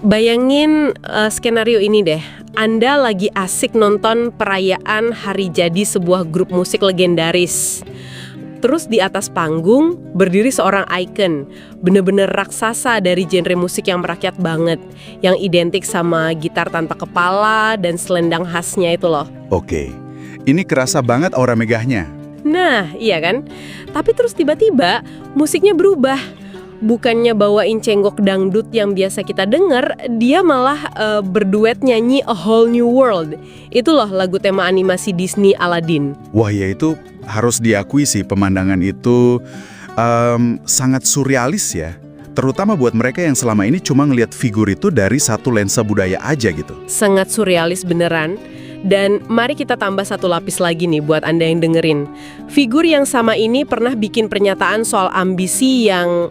Bayangin skenario ini deh. Anda lagi asik nonton perayaan hari jadi sebuah grup musik legendaris. Terus di atas panggung berdiri seorang icon, bener-bener raksasa dari genre musik yang merakyat banget, yang identik sama gitar tanpa kepala dan selendang khasnya itu loh. Oke, ini kerasa banget aura megahnya. Nah, iya kan? Tapi terus tiba-tiba musiknya berubah. Bukannya bawain cenggok dangdut yang biasa kita denger, dia malah berduet nyanyi A Whole New World. Itu loh lagu tema animasi Disney Aladdin. Wah ya, itu harus diakui sih, pemandangan itu sangat surrealis ya. Terutama buat mereka yang selama ini cuma ngelihat figur itu dari satu lensa budaya aja gitu. Sangat surrealis beneran. Dan mari kita tambah satu lapis lagi nih buat Anda yang dengerin. Figur yang sama ini pernah bikin pernyataan soal ambisi yang,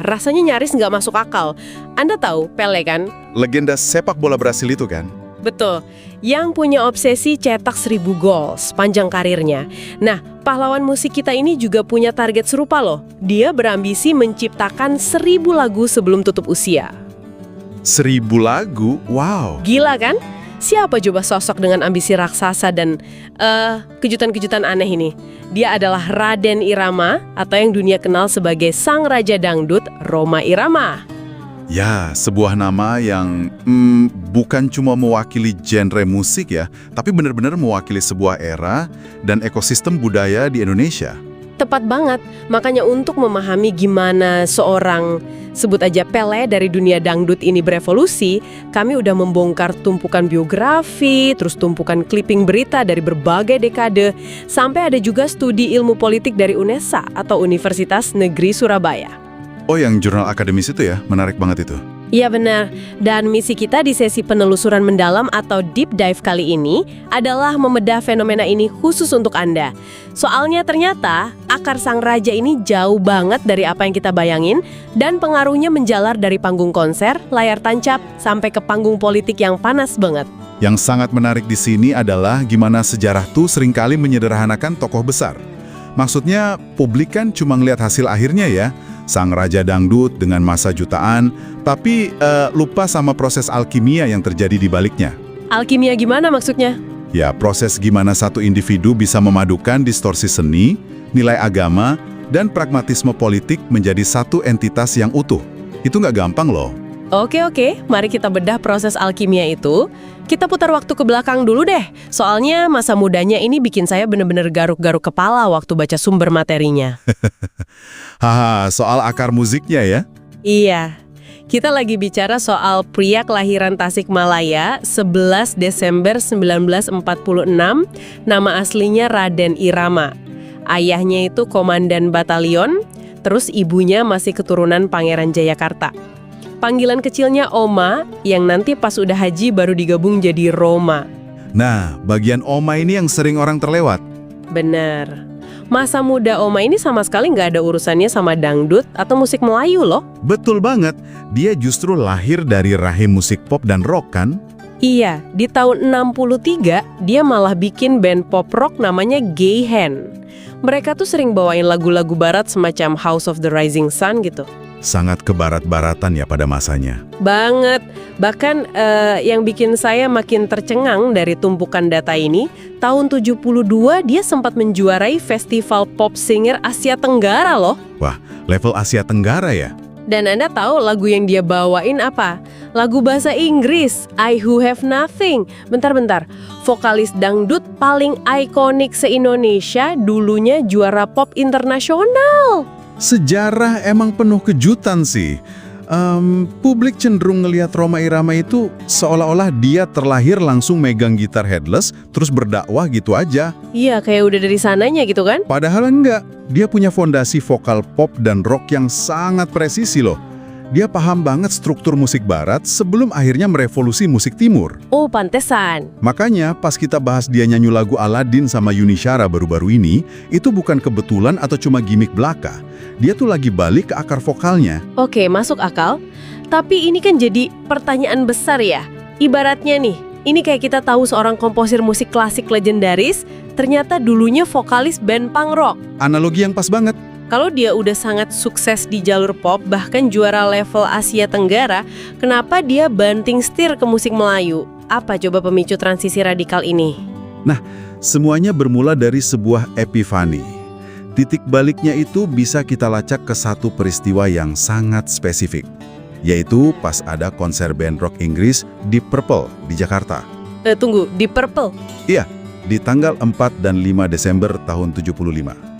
rasanya nyaris nggak masuk akal. Anda tahu Pele kan? Legenda sepak bola Brasil itu kan? Betul, yang punya obsesi cetak 1000 gol sepanjang karirnya. Nah, pahlawan musik kita ini juga punya target serupa loh. Dia berambisi menciptakan 1000 lagu sebelum tutup usia. 1000 lagu? Wow! Gila kan? Siapa coba sosok dengan ambisi raksasa dan kejutan-kejutan aneh ini? Dia adalah Raden Irama atau yang dunia kenal sebagai Sang Raja Dangdut, Rhoma Irama. Ya, sebuah nama yang bukan cuma mewakili genre musik ya, tapi benar-benar mewakili sebuah era dan ekosistem budaya di Indonesia. Tepat banget, makanya untuk memahami gimana seorang, sebut aja Pele dari dunia dangdut ini berevolusi, kami udah membongkar tumpukan biografi, terus tumpukan clipping berita dari berbagai dekade, sampai ada juga studi ilmu politik dari UNESA atau Universitas Negeri Surabaya. Oh, yang jurnal akademis itu ya, menarik banget itu. Iya benar, dan misi kita di sesi penelusuran mendalam atau deep dive kali ini adalah membedah fenomena ini khusus untuk Anda. Soalnya ternyata akar sang raja ini jauh banget dari apa yang kita bayangin dan pengaruhnya menjalar dari panggung konser, layar tancap, sampai ke panggung politik yang panas banget. Yang sangat menarik di sini adalah gimana sejarah tuh seringkali menyederhanakan tokoh besar. Maksudnya publik kan cuma ngelihat hasil akhirnya ya, sang raja dangdut dengan masa jutaan, tapi lupa sama proses alkimia yang terjadi di baliknya. Alkimia gimana maksudnya? Ya, proses gimana satu individu bisa memadukan distorsi seni, nilai agama, dan pragmatisme politik menjadi satu entitas yang utuh. Itu nggak gampang loh. Oke, mari kita bedah proses alkimia itu. Kita putar waktu ke belakang dulu deh. Soalnya masa mudanya ini bikin saya bener-bener garuk-garuk kepala waktu baca sumber materinya. Haha, soal akar musiknya ya? Iya, kita lagi bicara soal pria kelahiran Tasikmalaya 11 Desember 1946, nama aslinya Raden Irama. Ayahnya itu komandan batalion, terus ibunya masih keturunan Pangeran Jayakarta. Panggilan kecilnya Oma, yang nanti pas udah haji baru digabung jadi Rhoma. Nah, bagian Oma ini yang sering orang terlewat. Bener. Masa muda Oma ini sama sekali nggak ada urusannya sama dangdut atau musik Melayu loh. Betul banget, dia justru lahir dari rahim musik pop dan rock kan? Iya, di tahun 63 dia malah bikin band pop rock namanya Gay Hand. Mereka tuh sering bawain lagu-lagu barat semacam House of the Rising Sun gitu. Sangat kebarat-baratan ya pada masanya. Banget. Bahkan yang bikin saya makin tercengang dari tumpukan data ini, tahun 72 dia sempat menjuarai Festival Pop Singer Asia Tenggara loh. Wah, level Asia Tenggara ya? Dan Anda tahu lagu yang dia bawain apa? Lagu bahasa Inggris, I Who Have Nothing. Bentar. Vokalis dangdut paling ikonik se-Indonesia dulunya juara pop internasional. Sejarah emang penuh kejutan sih. Publik cenderung ngelihat Rhoma Irama itu seolah-olah dia terlahir langsung megang gitar headless, terus berdakwah gitu aja. Iya, kayak udah dari sananya gitu kan? Padahal enggak, dia punya fondasi vokal pop dan rock yang sangat presisi loh. Dia paham banget struktur musik barat sebelum akhirnya merevolusi musik timur. Oh, pantesan. Makanya pas kita bahas dia nyanyi lagu Aladdin sama Yuni Shara baru-baru ini, itu bukan kebetulan atau cuma gimmick belaka. Dia tuh lagi balik ke akar vokalnya. Oke, masuk akal. Tapi ini kan jadi pertanyaan besar ya. Ibaratnya nih, ini kayak kita tahu seorang komposer musik klasik legendaris, ternyata dulunya vokalis band punk rock. Analogi yang pas banget. Kalau dia udah sangat sukses di jalur pop, bahkan juara level Asia Tenggara, kenapa dia banting setir ke musik Melayu? Apa coba pemicu transisi radikal ini? Nah, semuanya bermula dari sebuah epifani. Titik baliknya itu bisa kita lacak ke satu peristiwa yang sangat spesifik, yaitu pas ada konser band rock Inggris Deep Purple di Jakarta. Tunggu, Deep Purple? Iya, di tanggal 4 dan 5 Desember tahun 75.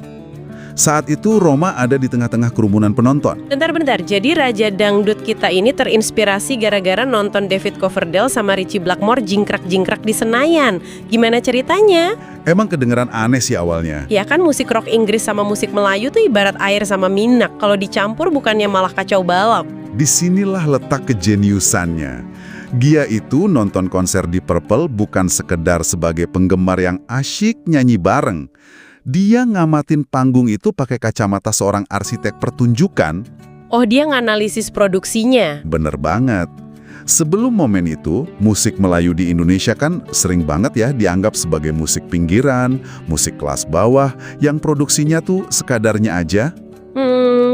Saat itu Roma ada di tengah-tengah kerumunan penonton. Bentar, jadi Raja Dangdut kita ini terinspirasi gara-gara nonton David Coverdale sama Ritchie Blackmore jingkrak-jingkrak di Senayan. Gimana ceritanya? Emang kedengeran aneh sih awalnya. Ya kan musik rock Inggris sama musik Melayu tuh ibarat air sama minyak. Kalau dicampur bukannya malah kacau balau. Disinilah letak kejeniusannya. Dia itu nonton konser di Purple bukan sekedar sebagai penggemar yang asyik nyanyi bareng. Dia ngamatin panggung itu pakai kacamata seorang arsitek pertunjukan. Oh, dia nganalisis produksinya. Bener banget. Sebelum momen itu, musik Melayu di Indonesia kan sering banget ya dianggap sebagai musik pinggiran, musik kelas bawah, yang produksinya tuh sekadarnya aja.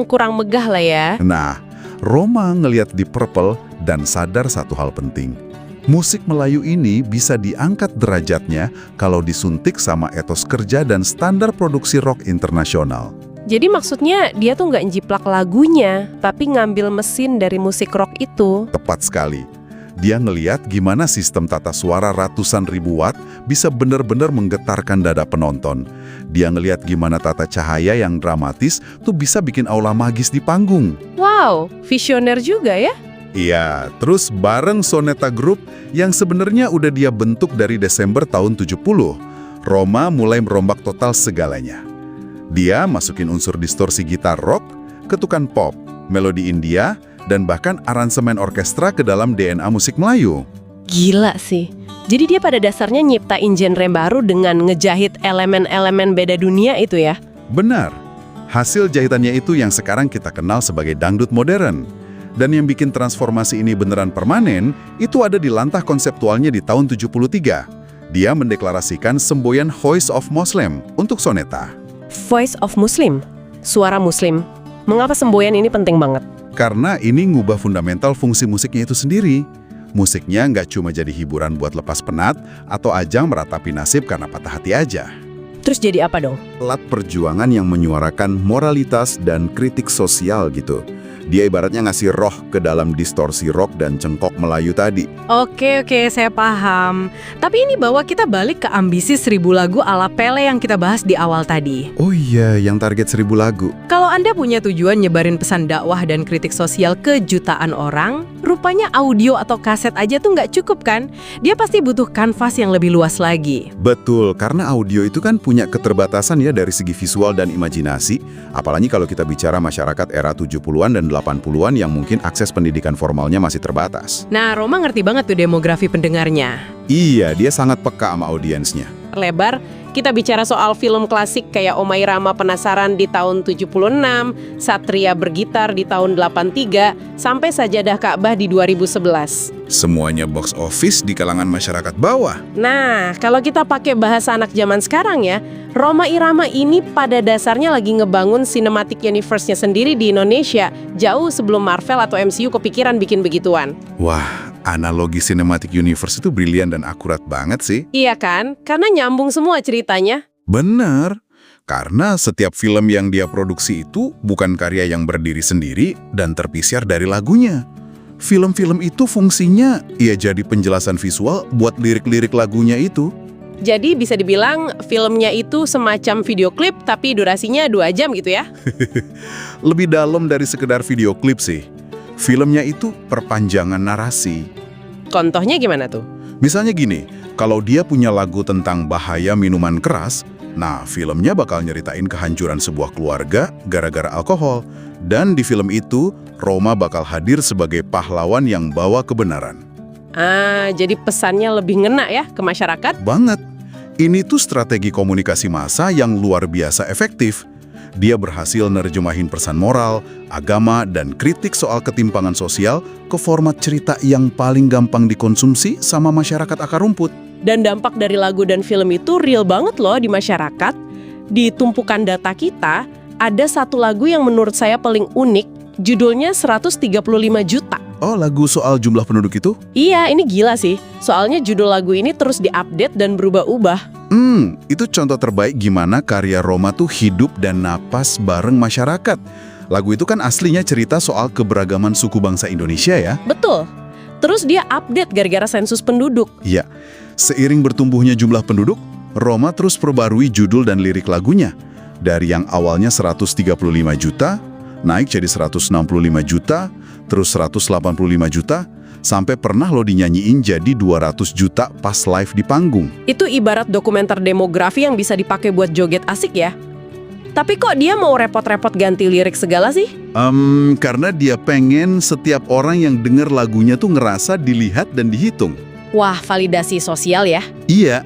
Kurang megah lah ya. Nah, Roma ngeliat di Purple dan sadar satu hal penting. Musik Melayu ini bisa diangkat derajatnya kalau disuntik sama etos kerja dan standar produksi rock internasional. Jadi maksudnya dia tuh nggak njiplak lagunya, tapi ngambil mesin dari musik rock itu. Tepat sekali. Dia ngeliat gimana sistem tata suara ratusan ribu watt bisa benar-benar menggetarkan dada penonton. Dia ngeliat gimana tata cahaya yang dramatis tuh bisa bikin aula magis di panggung. Wow, visioner juga ya? Iya, terus bareng Soneta Group yang sebenarnya udah dia bentuk dari Desember tahun 70, Roma mulai merombak total segalanya. Dia masukin unsur distorsi gitar rock, ketukan pop, melodi India, dan bahkan aransemen orkestra ke dalam DNA musik Melayu. Gila sih. Jadi dia pada dasarnya nyiptain genre baru dengan ngejahit elemen-elemen beda dunia itu ya? Benar. Hasil jahitannya itu yang sekarang kita kenal sebagai dangdut modern. Dan yang bikin transformasi ini beneran permanen, itu ada di lantah konseptualnya di tahun 73. Dia mendeklarasikan semboyan Voice of Muslim untuk Soneta. Voice of Muslim? Suara Muslim. Mengapa semboyan ini penting banget? Karena ini ngubah fundamental fungsi musiknya itu sendiri. Musiknya nggak cuma jadi hiburan buat lepas penat atau ajang meratapi nasib karena patah hati aja. Terus jadi apa dong? Alat perjuangan yang menyuarakan moralitas dan kritik sosial gitu. Dia ibaratnya ngasih roh ke dalam distorsi rock dan cengkok Melayu tadi. Oke, saya paham. Tapi ini bawa kita balik ke ambisi 1000 lagu ala Pele yang kita bahas di awal tadi. Oh iya, yang target 1000 lagu. Kalau Anda punya tujuan nyebarin pesan dakwah dan kritik sosial ke jutaan orang, rupanya audio atau kaset aja tuh nggak cukup kan? Dia pasti butuh kanvas yang lebih luas lagi. Betul, karena audio itu kan punya keterbatasan ya dari segi visual dan imajinasi. Apalagi kalau kita bicara masyarakat era 70-an dan 80-an yang mungkin akses pendidikan formalnya masih terbatas. Nah, Roma ngerti banget tuh demografi pendengarnya. Iya, dia sangat peka sama audiensnya. Lebar, kita bicara soal film klasik kayak Omai Rama Penasaran di tahun 76, Satria Bergitar di tahun 83, sampai Sajadah Ka'bah di 2011. Semuanya box office di kalangan masyarakat bawah. Nah, kalau kita pakai bahasa anak zaman sekarang ya, Rhoma Irama ini pada dasarnya lagi ngebangun cinematic universe-nya sendiri di Indonesia, jauh sebelum Marvel atau MCU kepikiran bikin begituan. Wah, analogi cinematic universe itu brilian dan akurat banget sih. Iya kan? Karena nyambung semua ceritanya. Bener, karena setiap film yang dia produksi itu bukan karya yang berdiri sendiri dan terpisah dari lagunya. Film-film itu fungsinya ya jadi penjelasan visual buat lirik-lirik lagunya itu. Jadi bisa dibilang filmnya itu semacam video klip tapi durasinya 2 jam gitu ya? Lebih dalam dari sekedar video klip sih. Filmnya itu perpanjangan narasi. Contohnya gimana tuh? Misalnya gini, kalau dia punya lagu tentang bahaya minuman keras, nah filmnya bakal nyeritain kehancuran sebuah keluarga gara-gara alkohol. Dan di film itu, Rhoma bakal hadir sebagai pahlawan yang bawa kebenaran. Jadi pesannya lebih ngena ya ke masyarakat? Banget. Ini tuh strategi komunikasi massa yang luar biasa efektif. Dia berhasil nerjemahin pesan moral, agama, dan kritik soal ketimpangan sosial ke format cerita yang paling gampang dikonsumsi sama masyarakat akar rumput. Dan dampak dari lagu dan film itu real banget loh di masyarakat. Di tumpukan data kita, ada satu lagu yang menurut saya paling unik, judulnya 135 juta. Oh, lagu soal jumlah penduduk itu? Iya, ini gila sih. Soalnya judul lagu ini terus diupdate dan berubah-ubah. Itu contoh terbaik gimana karya Roma tuh hidup dan napas bareng masyarakat. Lagu itu kan aslinya cerita soal keberagaman suku bangsa Indonesia ya? Betul. Terus dia update gara-gara sensus penduduk. Iya. Seiring bertumbuhnya jumlah penduduk, Roma terus perbarui judul dan lirik lagunya. Dari yang awalnya 135 juta, naik jadi 165 juta, terus 185 juta, sampai pernah lo dinyanyiin jadi 200 juta pas live di panggung. Itu ibarat dokumenter demografi yang bisa dipakai buat joget asik ya. Tapi kok dia mau repot-repot ganti lirik segala sih? Karena dia pengen setiap orang yang denger lagunya tuh ngerasa dilihat dan dihitung. Wah, validasi sosial ya. Iya,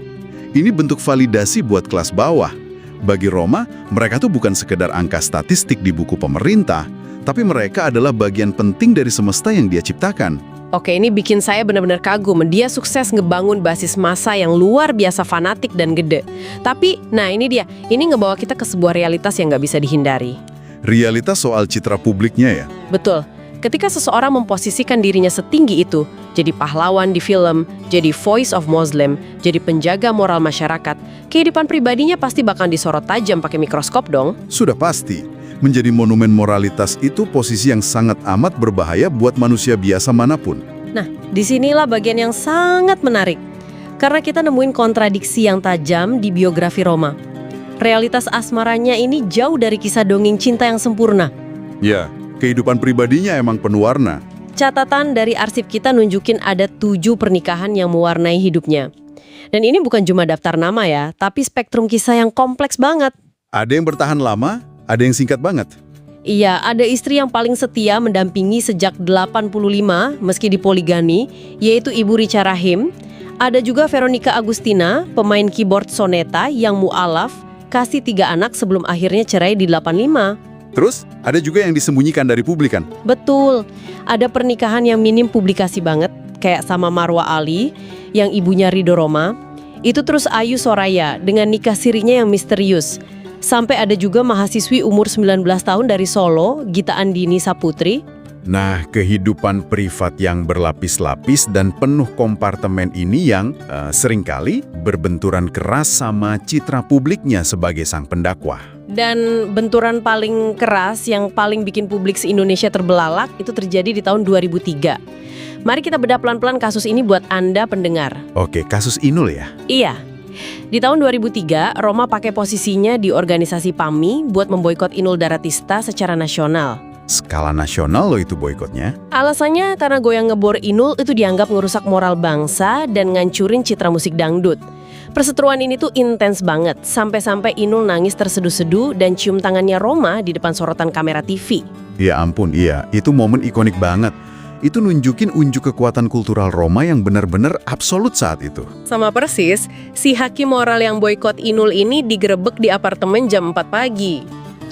ini bentuk validasi buat kelas bawah. Bagi Roma, mereka tuh bukan sekedar angka statistik di buku pemerintah, tapi mereka adalah bagian penting dari semesta yang dia ciptakan. Oke, ini bikin saya benar-benar kagum. Dia sukses ngebangun basis massa yang luar biasa fanatik dan gede. Tapi, nah ini dia. Ini ngebawa kita ke sebuah realitas yang nggak bisa dihindari. Realitas soal citra publiknya ya? Betul. Ketika seseorang memposisikan dirinya setinggi itu, jadi pahlawan di film, jadi voice of Muslim, jadi penjaga moral masyarakat, kehidupan pribadinya pasti bakal disorot tajam pakai mikroskop dong. Sudah pasti. Menjadi monumen moralitas itu posisi yang sangat amat berbahaya buat manusia biasa manapun. Nah, disinilah bagian yang sangat menarik. Karena kita nemuin kontradiksi yang tajam di biografi Roma. Realitas asmaranya ini jauh dari kisah dongeng cinta yang sempurna. Ya, kehidupan pribadinya emang penuh warna. Catatan dari arsip kita nunjukin ada 7 pernikahan yang mewarnai hidupnya. Dan ini bukan cuma daftar nama ya, tapi spektrum kisah yang kompleks banget. Ada yang bertahan lama, ada yang singkat banget. Iya, ada istri yang paling setia mendampingi sejak 85 meski dipoligami, yaitu Ibu Richa Rahim. Ada juga Veronica Agustina, pemain keyboard soneta yang mu'alaf, kasih 3 anak sebelum akhirnya cerai di 85. Terus, ada juga yang disembunyikan dari publik kan? Betul, ada pernikahan yang minim publikasi banget, kayak sama Marwa Ali, yang ibunya Ridho Roma. Itu terus Ayu Soraya dengan nikah sirinya yang misterius. Sampai ada juga mahasiswi umur 19 tahun dari Solo, Gita Andini Saputri. Nah, kehidupan privat yang berlapis-lapis dan penuh kompartemen ini yang seringkali berbenturan keras sama citra publiknya sebagai sang pendakwah. Dan benturan paling keras yang paling bikin publik se-Indonesia terbelalak itu terjadi di tahun 2003. Mari kita bedah pelan-pelan kasus ini buat Anda pendengar. Oke, kasus Inul ya? Iya. Di tahun 2003, Roma pakai posisinya di organisasi PAMI buat memboikot Inul Daratista secara nasional. Skala nasional loh itu boikotnya. Alasannya karena goyang ngebor Inul itu dianggap ngerusak moral bangsa dan ngancurin citra musik dangdut. Perseteruan ini tuh intens banget, sampai-sampai Inul nangis terseduh-seduh dan cium tangannya Roma di depan sorotan kamera TV. Ya ampun, iya, itu momen ikonik banget. Itu nunjukin unjuk kekuatan kultural Roma yang benar-benar absolut saat itu. Sama persis, si hakim moral yang boikot Inul ini digerebek di apartemen jam 4 pagi.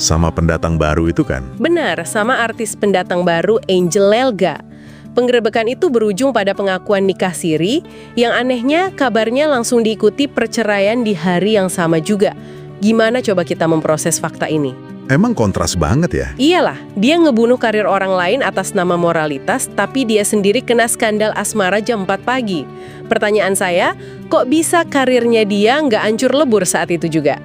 Sama pendatang baru itu kan? Benar, sama artis pendatang baru Angel Lelga. Penggerebekan itu berujung pada pengakuan nikah siri, yang anehnya kabarnya langsung diikuti perceraian di hari yang sama juga. Gimana coba kita memproses fakta ini? Emang kontras banget ya? Iyalah, dia ngebunuh karir orang lain atas nama moralitas, tapi dia sendiri kena skandal asmara jam 4 pagi. Pertanyaan saya, kok bisa karirnya dia nggak hancur lebur saat itu juga?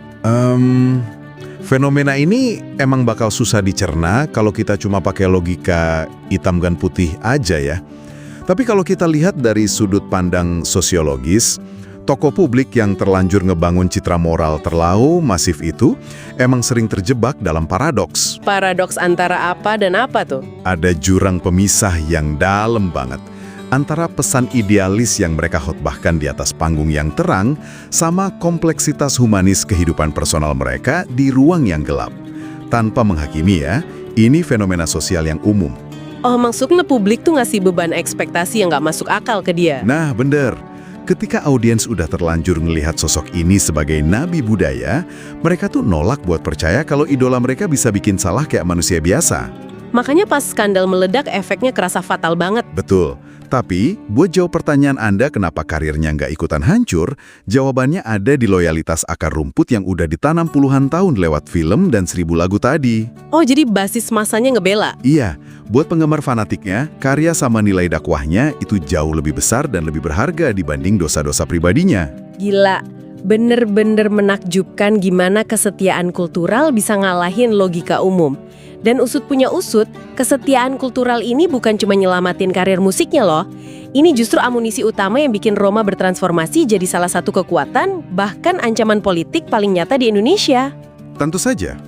Fenomena ini emang bakal susah dicerna kalau kita cuma pakai logika hitam dan putih aja ya. Tapi kalau kita lihat dari sudut pandang sosiologis, tokoh publik yang terlanjur ngebangun citra moral terlalu masif itu emang sering terjebak dalam paradoks. Paradoks antara apa dan apa tuh? Ada jurang pemisah yang dalam banget antara pesan idealis yang mereka khotbahkan di atas panggung yang terang sama kompleksitas humanis kehidupan personal mereka di ruang yang gelap. Tanpa menghakimi ya, ini fenomena sosial yang umum. Oh, maksudnya publik tuh ngasih beban ekspektasi yang nggak masuk akal ke dia. Nah, bener. Ketika audiens udah terlanjur melihat sosok ini sebagai nabi budaya, mereka tuh nolak buat percaya kalau idola mereka bisa bikin salah kayak manusia biasa. Makanya pas skandal meledak efeknya kerasa fatal banget. Betul. Tapi, buat jawab pertanyaan Anda kenapa karirnya nggak ikutan hancur, jawabannya ada di loyalitas akar rumput yang udah ditanam puluhan tahun lewat film dan 1000 lagu tadi. Oh, jadi basis masanya ngebela? Iya, buat penggemar fanatiknya, karya sama nilai dakwahnya itu jauh lebih besar dan lebih berharga dibanding dosa-dosa pribadinya. Gila, bener-bener menakjubkan gimana kesetiaan kultural bisa ngalahin logika umum. Dan usut punya usut, kesetiaan kultural ini bukan cuma nyelamatin karir musiknya loh. Ini justru amunisi utama yang bikin Roma bertransformasi jadi salah satu kekuatan, bahkan ancaman politik paling nyata di Indonesia. Tentu saja,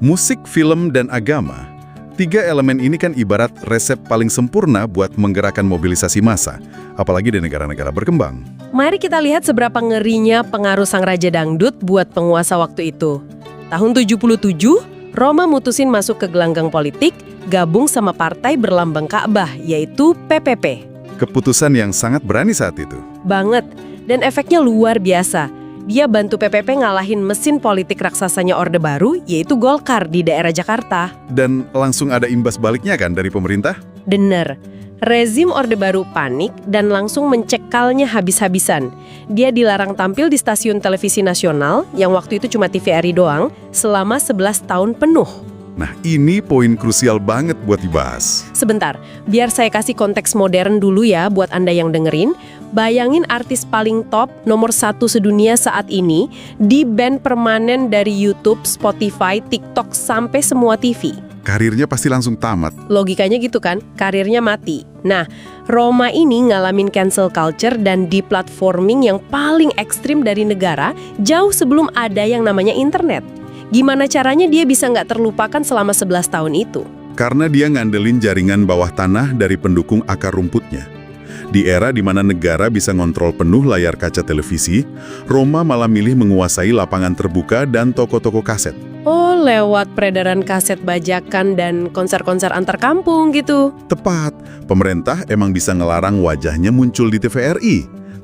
musik, film, dan agama. 3 elemen ini kan ibarat resep paling sempurna buat menggerakkan mobilisasi massa, apalagi di negara-negara berkembang. Mari kita lihat seberapa ngerinya pengaruh sang Raja Dangdut buat penguasa waktu itu. Tahun 77, Roma mutusin masuk ke gelanggang politik, gabung sama partai berlambang Ka'bah, yaitu PPP. Keputusan yang sangat berani saat itu. Banget, dan efeknya luar biasa. Dia bantu PPP ngalahin mesin politik raksasanya Orde Baru, yaitu Golkar di daerah Jakarta. Dan langsung ada imbas baliknya kan dari pemerintah? Bener. Rezim Orde Baru panik dan langsung mencekalnya habis-habisan. Dia dilarang tampil di stasiun televisi nasional, yang waktu itu cuma TVRI doang, selama 11 tahun penuh. Nah, ini poin krusial banget buat dibahas. Sebentar, biar saya kasih konteks modern dulu ya buat Anda yang dengerin. Bayangin artis paling top, nomor 1 sedunia saat ini, di-ban permanen dari YouTube, Spotify, TikTok, sampai semua TV. Karirnya pasti langsung tamat. Logikanya gitu kan, karirnya mati. Nah, Roma ini ngalamin cancel culture dan deplatforming yang paling ekstrim dari negara jauh sebelum ada yang namanya internet. Gimana caranya dia bisa nggak terlupakan selama 11 tahun itu? Karena dia ngandelin jaringan bawah tanah dari pendukung akar rumputnya. Di era di mana negara bisa ngontrol penuh layar kaca televisi, Roma malah milih menguasai lapangan terbuka dan toko-toko kaset. Oh, lewat peredaran kaset bajakan dan konser-konser antar kampung gitu. Tepat, pemerintah emang bisa ngelarang wajahnya muncul di TVRI.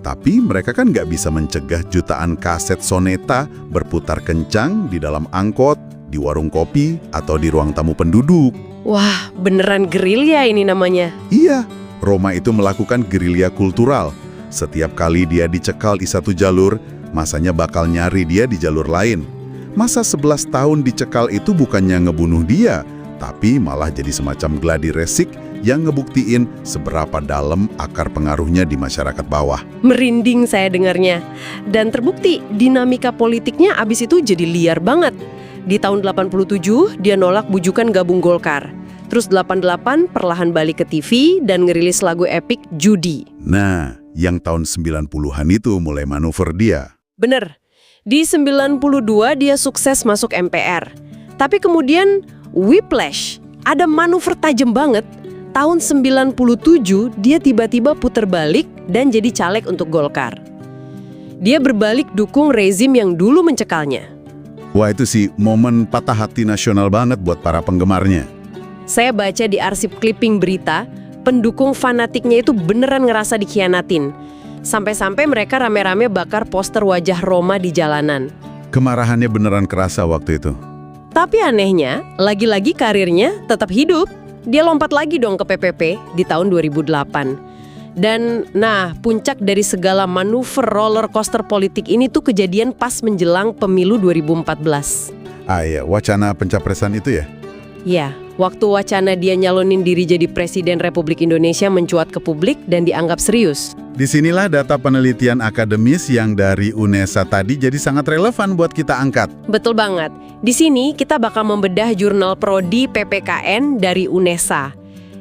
Tapi mereka kan nggak bisa mencegah jutaan kaset soneta berputar kencang di dalam angkot, di warung kopi, atau di ruang tamu penduduk. Wah, beneran gerilya ini namanya. Iya, Roma itu melakukan gerilya kultural. Setiap kali dia dicekal di satu jalur, masanya bakal nyari dia di jalur lain. Masa 11 tahun dicekal itu bukannya ngebunuh dia, tapi malah jadi semacam gladi resik yang ngebuktiin seberapa dalam akar pengaruhnya di masyarakat bawah. Merinding saya dengarnya. Dan terbukti dinamika politiknya abis itu jadi liar banget. Di tahun 87 dia nolak bujukan gabung Golkar. Terus 88 perlahan balik ke TV dan ngerilis lagu epik Judi. Nah, yang tahun 90-an itu mulai manuver dia. Bener. Di 92 dia sukses masuk MPR. Tapi kemudian whiplash, ada manuver tajam banget. Tahun 97 dia tiba-tiba puter balik dan jadi caleg untuk Golkar. Dia berbalik dukung rezim yang dulu mencekalnya. Wah, itu sih momen patah hati nasional banget buat para penggemarnya. Saya baca di arsip clipping berita, pendukung fanatiknya itu beneran ngerasa dikhianatin. Sampai-sampai mereka rame-rame bakar poster wajah Roma di jalanan. Kemarahannya beneran kerasa waktu itu. Tapi anehnya, lagi-lagi karirnya tetap hidup. Dia lompat lagi dong ke PPP di tahun 2008. Dan nah, puncak dari segala manuver roller coaster politik ini tuh kejadian pas menjelang pemilu 2014. Ah iya, wacana pencapresan itu ya? Ya, waktu wacana dia nyalonin diri jadi Presiden Republik Indonesia mencuat ke publik dan dianggap serius. Disinilah data penelitian akademis yang dari UNESA tadi jadi sangat relevan buat kita angkat. Betul banget. Di sini kita bakal membedah jurnal Prodi PPKN dari UNESA.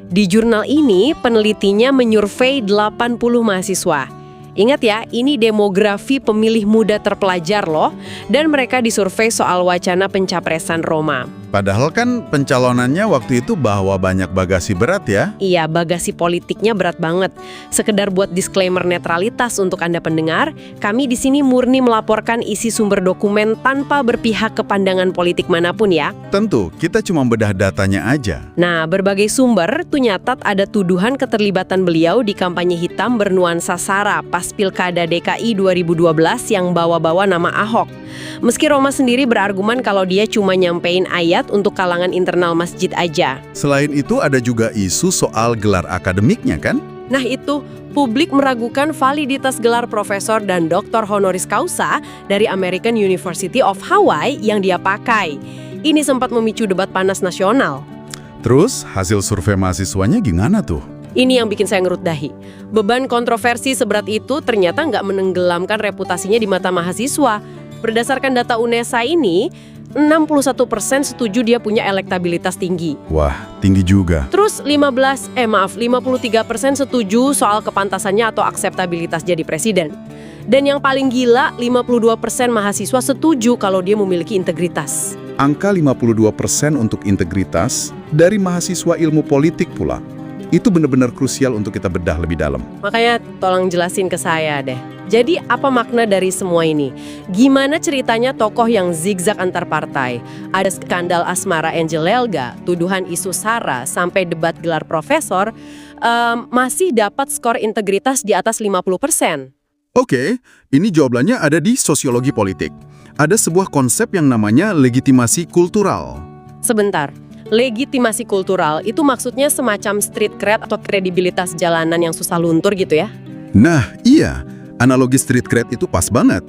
Di jurnal ini penelitinya menyurvei 80 mahasiswa. Ingat ya, ini demografi pemilih muda terpelajar loh, dan mereka disurvei soal wacana pencapresan Roma. Padahal kan pencalonannya waktu itu bawa banyak bagasi berat ya? Iya, bagasi politiknya berat banget. Sekedar buat disclaimer netralitas untuk Anda pendengar, kami di sini murni melaporkan isi sumber dokumen tanpa berpihak ke pandangan politik manapun ya. Tentu, kita cuma bedah datanya aja. Nah, berbagai sumber tuh nyatat ada tuduhan keterlibatan beliau di kampanye hitam bernuansa SARA pas pas Pilkada DKI 2012 yang bawa-bawa nama Ahok. Meski Roma sendiri berargumen kalau dia cuma nyampein ayat untuk kalangan internal masjid aja. Selain itu ada juga isu soal gelar akademiknya kan? Nah itu, publik meragukan validitas gelar profesor dan doktor honoris causa dari American University of Hawaii yang dia pakai. Ini sempat memicu debat panas nasional. Terus hasil survei mahasiswanya gimana tuh? Ini yang bikin saya ngerut dahi. Beban kontroversi seberat itu ternyata nggak menenggelamkan reputasinya di mata mahasiswa. Berdasarkan data UNESA ini, 61% setuju dia punya elektabilitas tinggi. Wah, tinggi juga. Terus 53% setuju soal kepantasannya atau akseptabilitas jadi presiden. Dan yang paling gila, 52% mahasiswa setuju kalau dia memiliki integritas. Angka 52% untuk integritas dari mahasiswa ilmu politik pula. Itu benar-benar krusial untuk kita bedah lebih dalam. Makanya tolong jelasin ke saya deh. Jadi apa makna dari semua ini? Gimana ceritanya tokoh yang zigzag antar partai? Ada skandal asmara Angel Elga, tuduhan isu SARA, sampai debat gelar profesor, masih dapat skor integritas di atas 50%. Oke, ini jawabannya ada di sosiologi politik. Ada sebuah konsep yang namanya legitimasi kultural. Sebentar. Legitimasi kultural itu maksudnya semacam street cred atau kredibilitas jalanan yang susah luntur gitu ya? Nah, iya. Analogi street cred itu pas banget.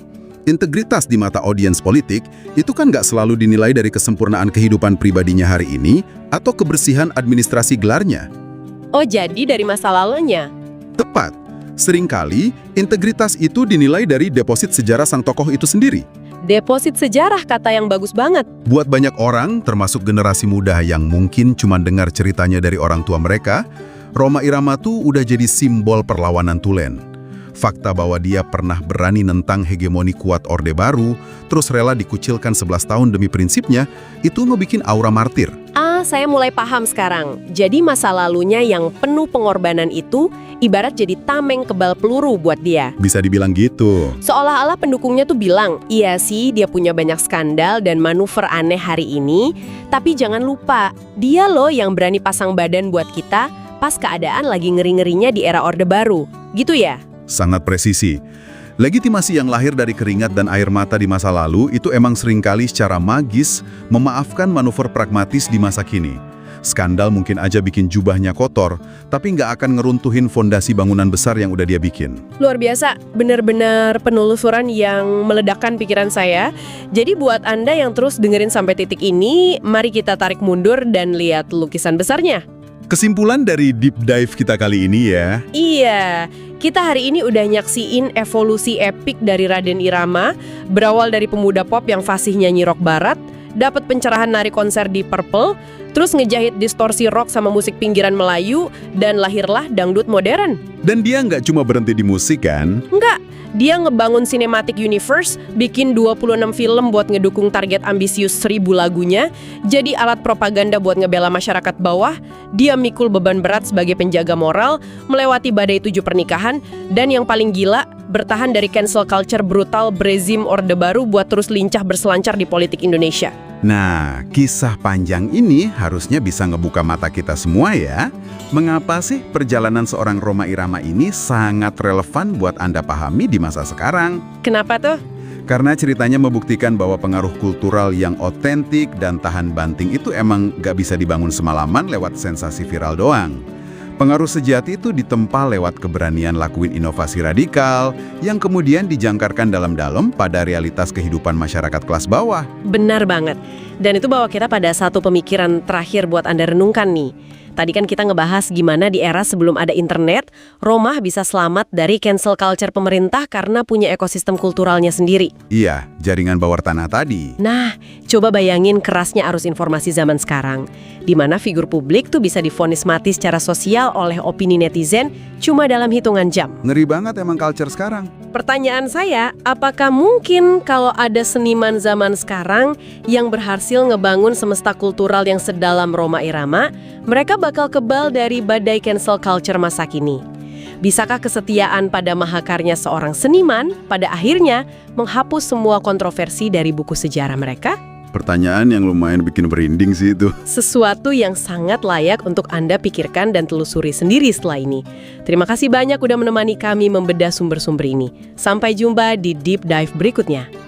Integritas di mata audiens politik itu kan nggak selalu dinilai dari kesempurnaan kehidupan pribadinya hari ini atau kebersihan administrasi gelarnya. Oh, jadi dari masa lalunya? Tepat. Seringkali, integritas itu dinilai dari deposit sejarah sang tokoh itu sendiri. Deposit sejarah, kata yang bagus banget. Buat banyak orang, termasuk generasi muda yang mungkin cuma dengar ceritanya dari orang tua mereka, Rhoma Irama tuh udah jadi simbol perlawanan Tulen. Fakta bahwa dia pernah berani nentang hegemoni kuat Orde Baru, terus rela dikucilkan 11 tahun demi prinsipnya, itu ngebikin aura martir. Saya mulai paham sekarang. Jadi masa lalunya yang penuh pengorbanan itu ibarat jadi tameng kebal peluru buat dia. Bisa dibilang gitu. Seolah-olah pendukungnya tuh bilang, iya sih dia punya banyak skandal dan manuver aneh hari ini, tapi jangan lupa, dia loh yang berani pasang badan buat kita pas keadaan lagi ngeri-ngerinya di era Orde Baru. Gitu ya? Sangat presisi. Legitimasi yang lahir dari keringat dan air mata di masa lalu itu emang seringkali secara magis memaafkan manuver pragmatis di masa kini. Skandal mungkin aja bikin jubahnya kotor, tapi nggak akan ngeruntuhin fondasi bangunan besar yang udah dia bikin. Luar biasa, benar-benar penelusuran yang meledakkan pikiran saya. Jadi buat Anda yang terus dengerin sampai titik ini, mari kita tarik mundur dan lihat lukisan besarnya. Kesimpulan dari deep dive kita kali ini ya. Iya, kita hari ini udah nyaksiin evolusi epik dari Raden Irama, berawal dari pemuda pop yang fasih nyanyi rock barat, dapat pencerahan nari konser di Purple, terus ngejahit distorsi rock sama musik pinggiran Melayu, dan lahirlah dangdut modern. Dan dia nggak cuma berhenti di musik kan? Enggak, dia ngebangun cinematic universe, bikin 26 film buat ngedukung target ambisius 1000 lagunya, jadi alat propaganda buat ngebela masyarakat bawah, dia mikul beban berat sebagai penjaga moral, melewati badai 7 pernikahan, dan yang paling gila, bertahan dari cancel culture brutal berezim Orde Baru buat terus lincah berselancar di politik Indonesia. Nah, kisah panjang ini harusnya bisa ngebuka mata kita semua ya. Mengapa sih perjalanan seorang Rhoma Irama ini sangat relevan buat Anda pahami di masa sekarang? Kenapa tuh? Karena ceritanya membuktikan bahwa pengaruh kultural yang otentik dan tahan banting itu emang gak bisa dibangun semalaman lewat sensasi viral doang. Pengaruh sejati itu ditempa lewat keberanian lakuin inovasi radikal yang kemudian dijangkarkan dalam-dalam pada realitas kehidupan masyarakat kelas bawah. Benar banget. Dan itu bawa kita pada satu pemikiran terakhir buat Anda renungkan nih. Tadi kan kita ngebahas gimana di era sebelum ada internet, Rhoma bisa selamat dari cancel culture pemerintah karena punya ekosistem kulturalnya sendiri. Iya, jaringan bawah tanah tadi. Nah, coba bayangin kerasnya arus informasi zaman sekarang, di mana figur publik tuh bisa divonis mati secara sosial oleh opini netizen cuma dalam hitungan jam. Ngeri banget emang culture sekarang. Pertanyaan saya, apakah mungkin kalau ada seniman zaman sekarang yang berhasil ngebangun semesta kultural yang sedalam Rhoma Irama, mereka bakal kebal dari badai cancel culture masa kini? Bisakah kesetiaan pada mahakarya seorang seniman pada akhirnya menghapus semua kontroversi dari buku sejarah mereka? Pertanyaan yang lumayan bikin merinding sih itu. Sesuatu yang sangat layak untuk Anda pikirkan dan telusuri sendiri setelah ini. Terima kasih banyak udah menemani kami membedah sumber-sumber ini. Sampai jumpa di Deep Dive berikutnya.